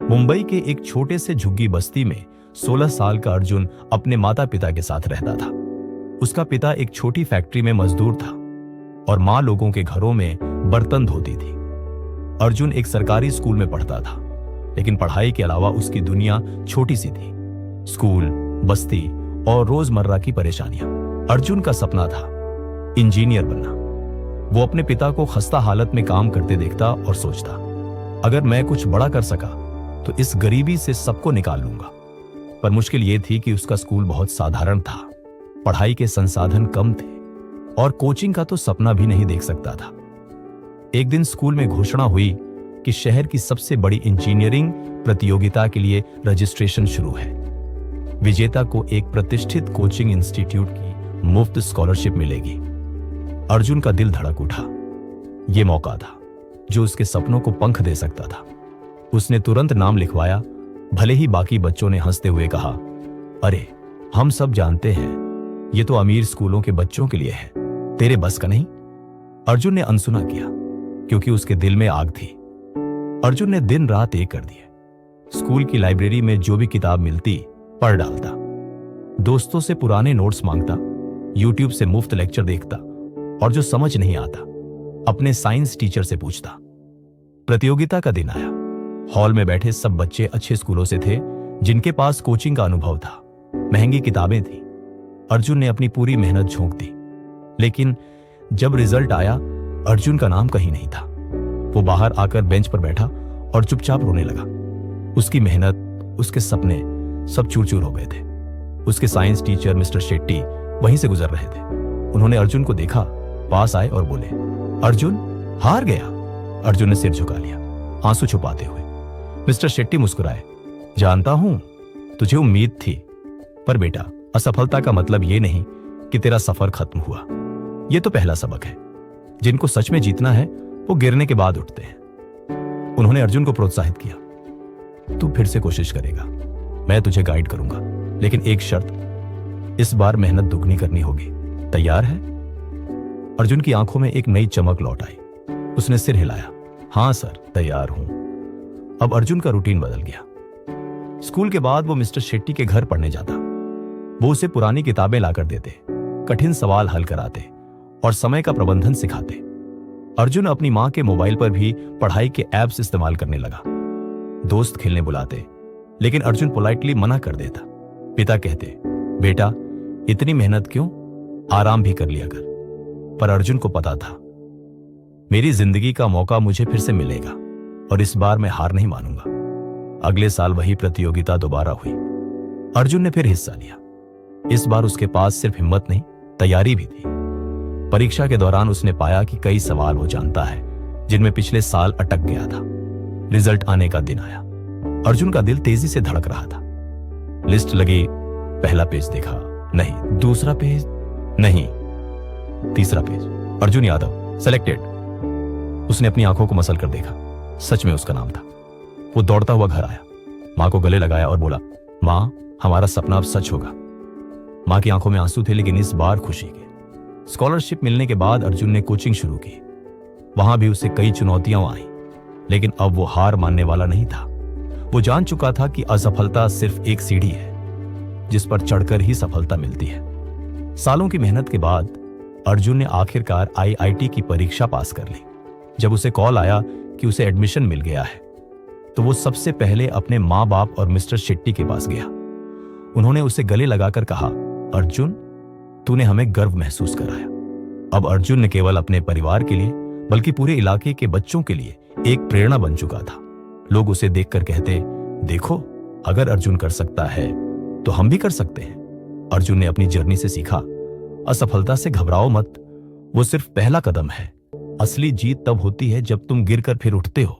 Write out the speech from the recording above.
मुंबई के एक छोटे से झुग्गी बस्ती में 16 साल का अर्जुन अपने माता पिता के साथ रहता था। उसका पिता एक छोटी फैक्ट्री में मजदूर था और माँ लोगों के घरों में बर्तन धोती थी। अर्जुन एक सरकारी स्कूल में पढ़ता था, लेकिन पढ़ाई के अलावा उसकी दुनिया छोटी सी थी। स्कूल, बस्ती और रोजमर्रा की परेशानियां। अर्जुन का सपना था इंजीनियर बनना। वो अपने पिता को खस्ता हालत में काम करते देखता और सोचता, अगर मैं कुछ बड़ा कर सका तो इस गरीबी से सबको निकाल लूंगा। पर मुश्किल ये थी कि उसका स्कूल बहुत साधारण था, पढ़ाई के संसाधन कम थे और कोचिंग का तो सपना भी नहीं देख सकता था। एक दिन स्कूल में घोषणा हुई कि शहर की सबसे बड़ी इंजीनियरिंग प्रतियोगिता के लिए रजिस्ट्रेशन शुरू है। विजेता को एक प्रतिष्ठित कोचिंग इंस्टीट्यूट की मुफ्त स्कॉलरशिप मिलेगी। अर्जुन का दिल धड़क उठा। यह मौका था जो उसके सपनों को पंख दे सकता था। उसने तुरंत नाम लिखवाया, भले ही बाकी बच्चों ने हंसते हुए कहा, अरे हम सब जानते हैं ये तो अमीर स्कूलों के बच्चों के लिए है, तेरे बस का नहीं। अर्जुन ने अनसुना किया क्योंकि उसके दिल में आग थी। अर्जुन ने दिन रात एक कर दिए। स्कूल की लाइब्रेरी में जो भी किताब मिलती पढ़ डालता, दोस्तों से पुराने नोट्स मांगता, यूट्यूब से मुफ्त लेक्चर देखता और जो समझ नहीं आता अपने साइंस टीचर से पूछता। प्रतियोगिता का दिन आया। हॉल में बैठे सब बच्चे अच्छे स्कूलों से थे, जिनके पास कोचिंग का अनुभव था, महंगी किताबें थी। अर्जुन ने अपनी पूरी मेहनत झोंक दी, लेकिन जब रिजल्ट आया अर्जुन का नाम कहीं नहीं था। वो बाहर आकर बेंच पर बैठा और चुपचाप रोने लगा। उसकी मेहनत, उसके सपने सब चूर चूर हो गए थे। उसके साइंस टीचर मिस्टर शेट्टी वहीं से गुजर रहे थे। उन्होंने अर्जुन को देखा, पास आए और बोले, अर्जुन हार गया। अर्जुन ने सिर झुका लिया, आंसू छुपाते हुए। मिस्टर शेट्टी मुस्कुराए, जानता हूं तुझे उम्मीद थी, पर बेटा असफलता का मतलब यह नहीं कि तेरा सफर खत्म हुआ। यह तो पहला सबक है। जिनको सच में जीतना है वो गिरने के बाद उठते हैं। उन्होंने अर्जुन को प्रोत्साहित किया, तू फिर से कोशिश करेगा, मैं तुझे गाइड करूंगा, लेकिन एक शर्त, इस बार मेहनत दुगनी करनी होगी। तैयार है? अर्जुन की आंखों में एक नई चमक लौट आई। उसने सिर हिलाया, हां सर, तैयार हूं। अब अर्जुन का रूटीन बदल गया। स्कूल के बाद वो मिस्टर शेट्टी के घर पढ़ने जाता। वो उसे पुरानी किताबें लाकर देते, कठिन सवाल हल कराते और समय का प्रबंधन सिखाते। अर्जुन अपनी मां के मोबाइल पर भी पढ़ाई के ऐप्स इस्तेमाल करने लगा। दोस्त खेलने बुलाते, लेकिन अर्जुन पोलाइटली मना कर देता। पिता कहते, बेटा इतनी मेहनत क्यों, आराम भी कर लिया कर। पर अर्जुन को पता था, मेरी जिंदगी का मौका मुझे फिर से मिलेगा और इस बार मैं हार नहीं मानूंगा। अगले साल वही प्रतियोगिता दोबारा हुई। अर्जुन ने फिर हिस्सा लिया। इस बार उसके पास सिर्फ हिम्मत नहीं, तैयारी भी थी। परीक्षा के दौरान उसने पाया कि कई सवाल वो जानता है जिनमें पिछले साल अटक गया था। रिजल्ट आने का दिन आया। अर्जुन का दिल तेजी से धड़क रहा था। लिस्ट लगी, पहला पेज देखा, नहीं। दूसरा पेज, नहीं। तीसरा पेज, अर्जुन यादव सेलेक्टेड। उसने अपनी आंखों को मसल कर देखा, सच में उसका नाम था। वो दौड़ता हुआ घर आया, मां को गले लगाया और बोला, मां हमारा सपना अब सच होगा। मां की आंखों में आंसू थे, लेकिन इस बार खुशी के। स्कॉलरशिप मिलने के बाद अर्जुन ने कोचिंग शुरू की। वहां भी उसे कई चुनौतियां आईं, लेकिन अब वो हार मानने वाला नहीं था। वो जान चुका था कि असफलता सिर्फ एक सीढ़ी है जिस पर चढ़कर ही सफलता मिलती है। सालों की मेहनत के बाद अर्जुन ने आखिरकार आईआईटी की परीक्षा पास कर ली। जब उसे कॉल आया कि उसे एडमिशन मिल गया है, तो वो सबसे पहले अपने माँ बाप और मिस्टर शेट्टी के पास गया। उन्होंने उसे गले लगाकर कहा, अर्जुन तूने हमें गर्व महसूस कराया। अब अर्जुन ने केवल अपने परिवार के लिए बल्कि पूरे इलाके के बच्चों के लिए एक प्रेरणा बन चुका था। लोग उसे देखकर कहते, देखो अगर अर्जुन कर सकता है तो हम भी कर सकते हैं। अर्जुन ने अपनी जर्नी से सीखा, असफलता से घबराओ मत, वो सिर्फ पहला कदम है। असली जीत तब होती है जब तुम गिरकर फिर उठते हो।